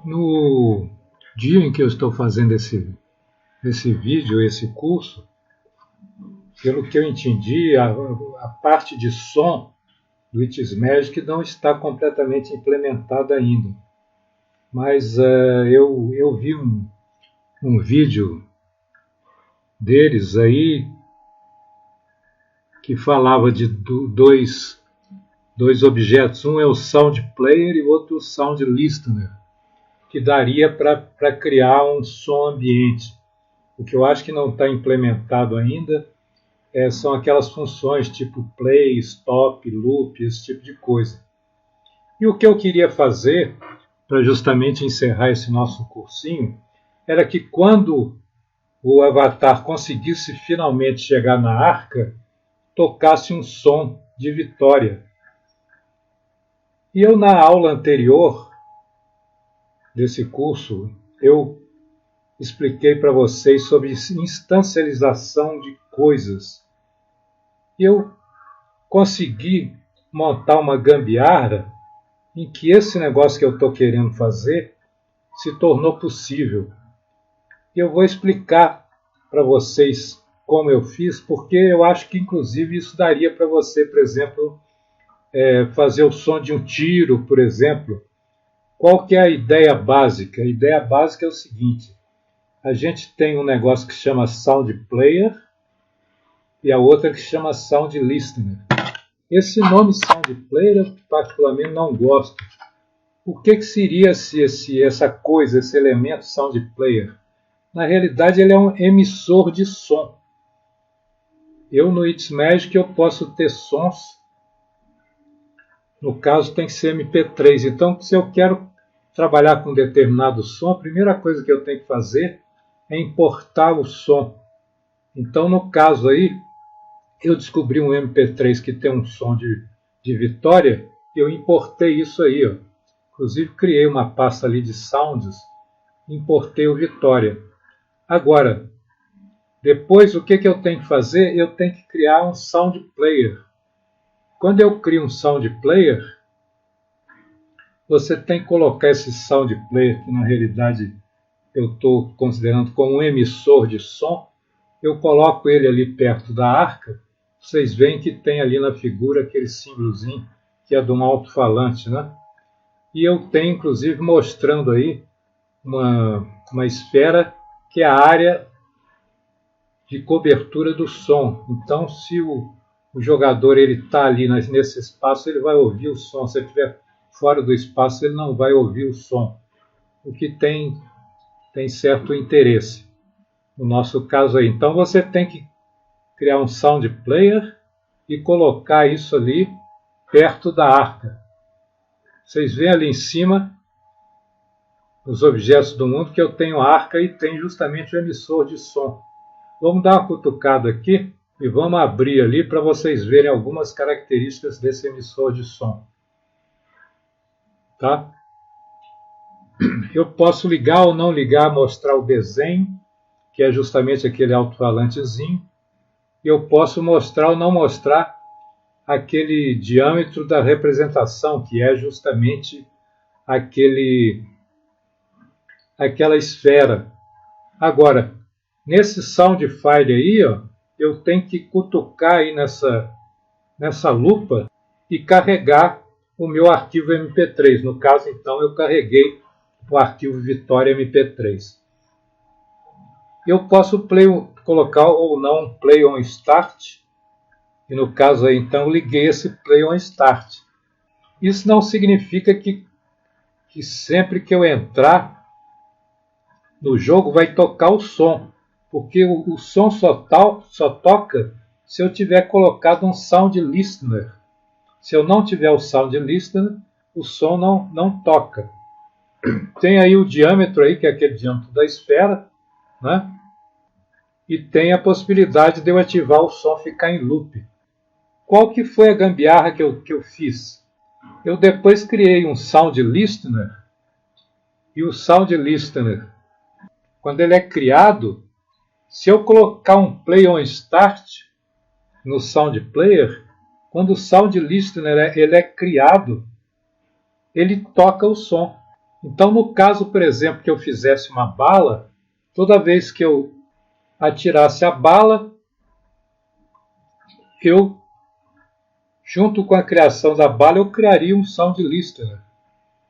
No dia em que eu estou fazendo esse vídeo, esse curso, pelo que eu entendi, a parte de som do It's Magic não está completamente implementada ainda. Mas eu vi um vídeo deles aí que falava de dois objetos. Um é o Sound Player e o outro o Sound Listener, que daria para criar um som ambiente. O que eu acho que não está implementado ainda são aquelas funções tipo play, stop, loop, esse tipo de coisa. E o que eu queria fazer, para justamente encerrar esse nosso cursinho, era que quando o avatar conseguisse finalmente chegar na arca, tocasse um som de vitória. E eu, na aula anterior desse curso, eu expliquei para vocês sobre instancialização de coisas. E eu consegui montar uma gambiarra em que esse negócio que eu estou querendo fazer se tornou possível. E eu vou explicar para vocês como eu fiz, porque eu acho que, inclusive, isso daria para você, por exemplo, fazer o som de um tiro, por exemplo. Qual que é a ideia básica? A ideia básica é o seguinte: a gente tem um negócio que chama Sound Player e a outra que chama Sound Listener. Esse nome Sound Player eu particularmente não gosto. O que seria essa coisa, esse elemento Sound Player? Na realidade, ele é um emissor de som. Eu, no It's Magic, eu posso ter sons. No caso, tem que ser MP3. Então, se eu quero trabalhar com um determinado som, a primeira coisa que eu tenho que fazer é importar o som. Então, no caso aí, eu descobri um MP3 que tem um som de vitória, e eu importei isso aí. Ó. Inclusive, criei uma pasta ali de sounds, importei o Vitória. Agora, depois, o que eu tenho que fazer? Eu tenho que criar um Sound Player. Quando eu crio um Sound Player, você tem que colocar esse Sound Player, que na realidade eu estou considerando como um emissor de som, eu coloco ele ali perto da arca. Vocês veem que tem ali na figura aquele símbolozinho que é de um alto-falante, né? E eu tenho, inclusive, mostrando aí uma esfera que é a área de cobertura do som. Então, se o jogador está ali nesse espaço, ele vai ouvir o som. Se ele estiver fora do espaço, ele não vai ouvir o som. O que tem certo interesse no nosso caso aí. Então, você tem que criar um sound player e colocar isso ali perto da arca. Vocês veem ali em cima os objetos do mundo que eu tenho a arca e tem justamente o emissor de som. Vamos dar uma cutucada aqui e vamos abrir ali para vocês verem algumas características desse emissor de som. Tá? Eu posso ligar ou não ligar, mostrar o desenho, que é justamente aquele alto-falantezinho. Eu posso mostrar ou não mostrar aquele diâmetro da representação, que é justamente aquela esfera. Agora, nesse sound file aí, ó, eu tenho que cutucar aí nessa lupa e carregar o meu arquivo MP3. No caso, então, eu carreguei o arquivo Vitória MP3. Eu posso colocar ou não um Play on Start. E no caso aí, então, eu liguei esse Play on Start. Isso não significa que sempre que eu entrar no jogo vai tocar o som. Porque o som só toca se eu tiver colocado um Sound Listener. Se eu não tiver o Sound Listener, o som não toca. Tem aí o diâmetro aí, que é aquele diâmetro da esfera, né? E tem a possibilidade de eu ativar o som ficar em loop. Qual que foi a gambiarra que eu fiz? Eu depois criei um Sound Listener, e o Sound Listener, quando ele é criado, se eu colocar um Play on Start no Sound Player, quando o Sound Listener ele é criado, ele toca o som. Então, no caso, por exemplo, que eu fizesse uma bala, toda vez que eu atirasse a bala, eu, junto com a criação da bala, eu criaria um sound listener.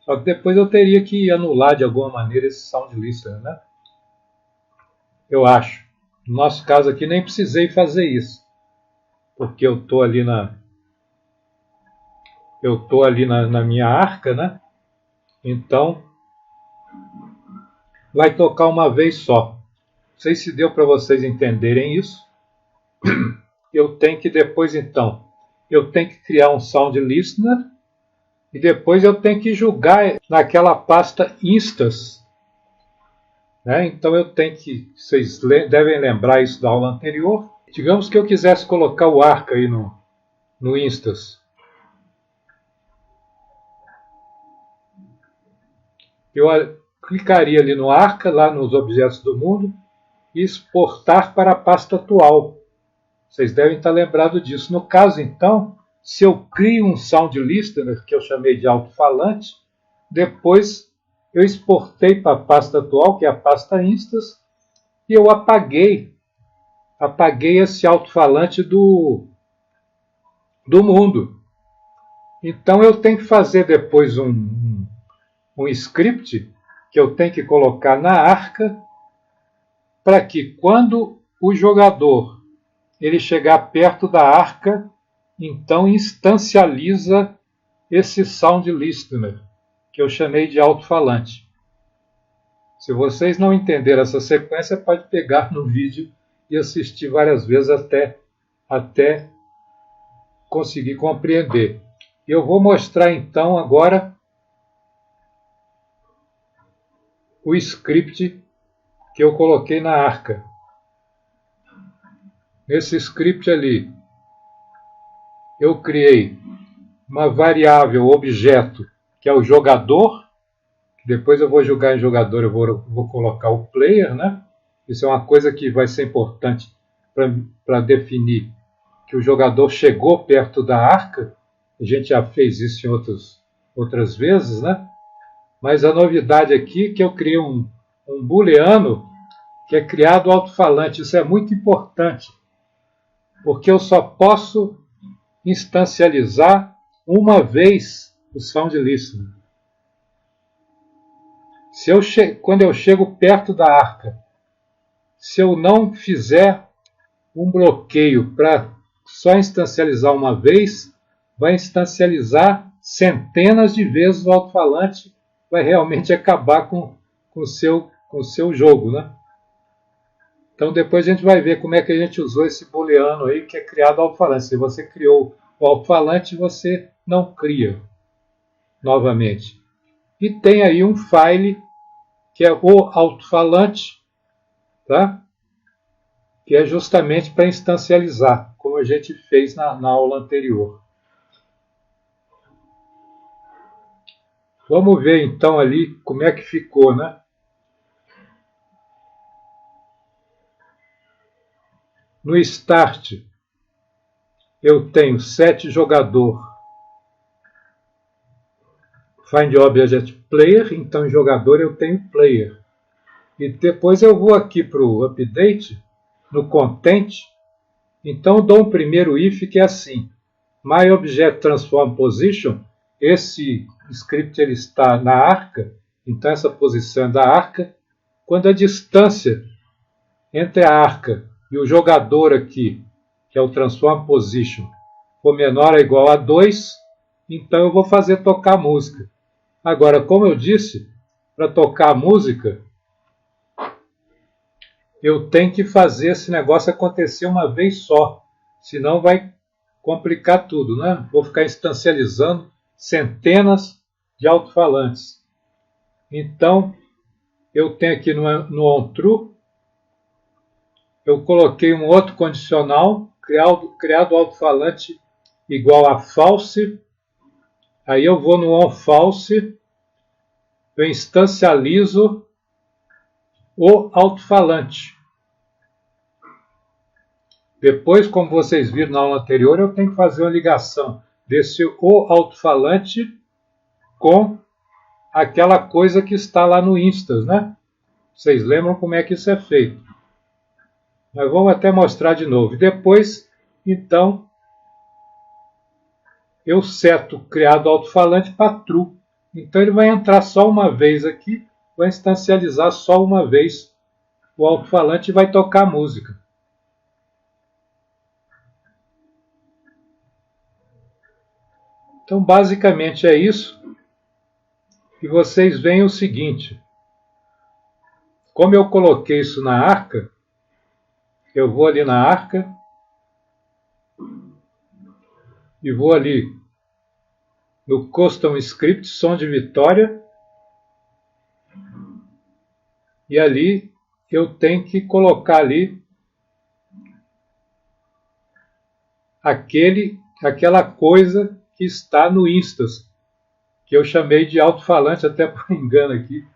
Só que depois eu teria que anular de alguma maneira esse sound listener, né? Eu acho. No nosso caso aqui nem precisei fazer isso, porque eu estou ali na minha arca, né? Então vai tocar uma vez só. Não sei se deu para vocês entenderem isso. Eu tenho que depois então, eu tenho que criar um sound listener e depois eu tenho que jogar naquela pasta instas. Né? Então eu tenho que, vocês devem lembrar isso da aula anterior. Digamos que eu quisesse colocar o Arca aí no instas. Eu clicaria ali no Arca, lá nos objetos do mundo, e exportar para a pasta atual. Vocês devem estar lembrados disso. No caso, então, se eu crio um sound listener, que eu chamei de alto-falante, depois eu exportei para a pasta atual, que é a pasta instas, e eu apaguei esse alto-falante do mundo. Então eu tenho que fazer depois um script que eu tenho que colocar na arca para que quando o jogador ele chegar perto da arca, então instancializa esse sound listener, que eu chamei de alto-falante. Se vocês não entenderam essa sequência, pode pegar no vídeo e assistir várias vezes até conseguir compreender. Eu vou mostrar então agora o script que eu coloquei na arca. Nesse script ali, eu criei uma variável objeto, que é o jogador. Depois eu vou jogar em jogador, eu vou colocar o player, né? Isso é uma coisa que vai ser importante para definir que o jogador chegou perto da arca. A gente já fez isso em outras vezes, né? Mas a novidade aqui é que eu criei um booleano que é criado alto-falante. Isso é muito importante, porque eu só posso instancializar uma vez o sound listener. Quando eu chego perto da arca, se eu não fizer um bloqueio para só instancializar uma vez, vai instancializar centenas de vezes o alto-falante, vai realmente acabar com o seu jogo, né? Então depois a gente vai ver como é que a gente usou esse booleano aí que é criado alto-falante. Se você criou o alto-falante, você não cria novamente. E tem aí um file que é o alto-falante, tá? Que é justamente para instancializar, como a gente fez na aula anterior. Vamos ver então ali como é que ficou, né? No start, eu tenho set jogador find object player, então em jogador eu tenho player. E depois eu vou aqui para o update, no content, então eu dou um primeiro if que é assim, my object transform position, esse script ele está na arca, então essa posição é da arca, quando a distância entre a arca e o jogador aqui, que é o transform position, for menor ou igual a 2, então eu vou fazer tocar música. Agora, como eu disse, para tocar a música, eu tenho que fazer esse negócio acontecer uma vez só, senão vai complicar tudo, né? Vou ficar instancializando centenas de alto-falantes. Então, eu tenho aqui no onTrue, eu coloquei um outro condicional, criado alto-falante igual a false. Aí eu vou no onFalse, eu instancializo o alto-falante. Depois, como vocês viram na aula anterior, eu tenho que fazer uma ligação desse o alto-falante com aquela coisa que está lá no Instas, né? Vocês lembram como é que isso é feito? Nós vamos até mostrar de novo. Depois, então, eu seto criado alto-falante para true. Então ele vai entrar só uma vez aqui, vai instancializar só uma vez o alto-falante e vai tocar a música. Então basicamente é isso. E vocês veem o seguinte. Como eu coloquei isso na arca, eu vou ali na arca e vou ali no Custom Script, som de vitória, e ali eu tenho que colocar ali aquela coisa que está no Instas, que eu chamei de alto-falante, até por engano aqui,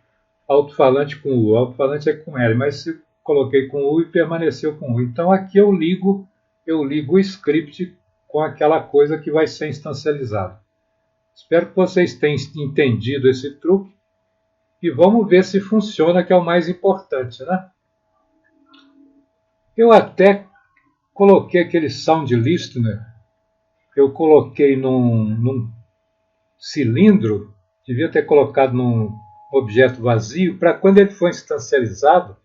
alto-falante com U, alto-falante é com L, mas se coloquei com U e permaneceu com U. Então aqui eu ligo o script com aquela coisa que vai ser instancializada. Espero que vocês tenham entendido esse truque e vamos ver se funciona, que é o mais importante, né? Eu até coloquei aquele sound listener, eu coloquei num cilindro, devia ter colocado num objeto vazio, para quando ele for instancializado,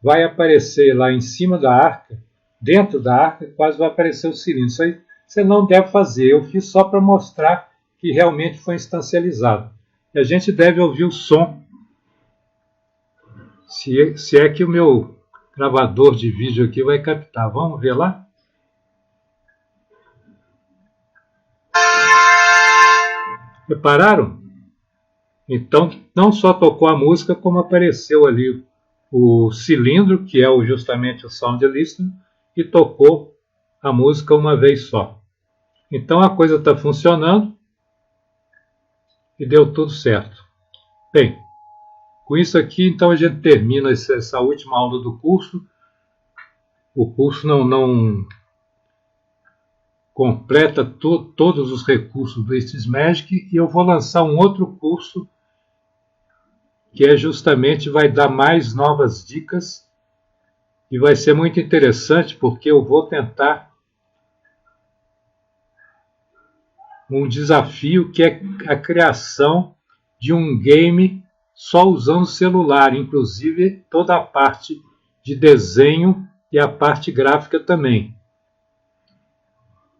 vai aparecer lá em cima da arca, dentro da arca, quase vai aparecer o cilindro. Isso aí você não deve fazer, eu fiz só para mostrar que realmente foi instancializado. E a gente deve ouvir o som, se é que o meu gravador de vídeo aqui vai captar. Vamos ver lá? Repararam? Então, não só tocou a música, como apareceu ali o cilindro, que é justamente o sound listener, e tocou a música uma vez só. Então a coisa está funcionando e deu tudo certo. Bem, com isso aqui, então a gente termina essa última aula do curso. O curso não completa todos os recursos do Magic, e eu vou lançar um outro curso que vai dar mais novas dicas e vai ser muito interessante, porque eu vou tentar um desafio que é a criação de um game só usando o celular, inclusive toda a parte de desenho e a parte gráfica também.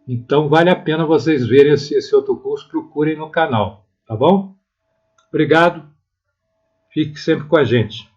Então vale a pena vocês verem esse outro curso, procurem no canal, tá bom? Obrigado, fique sempre com a gente.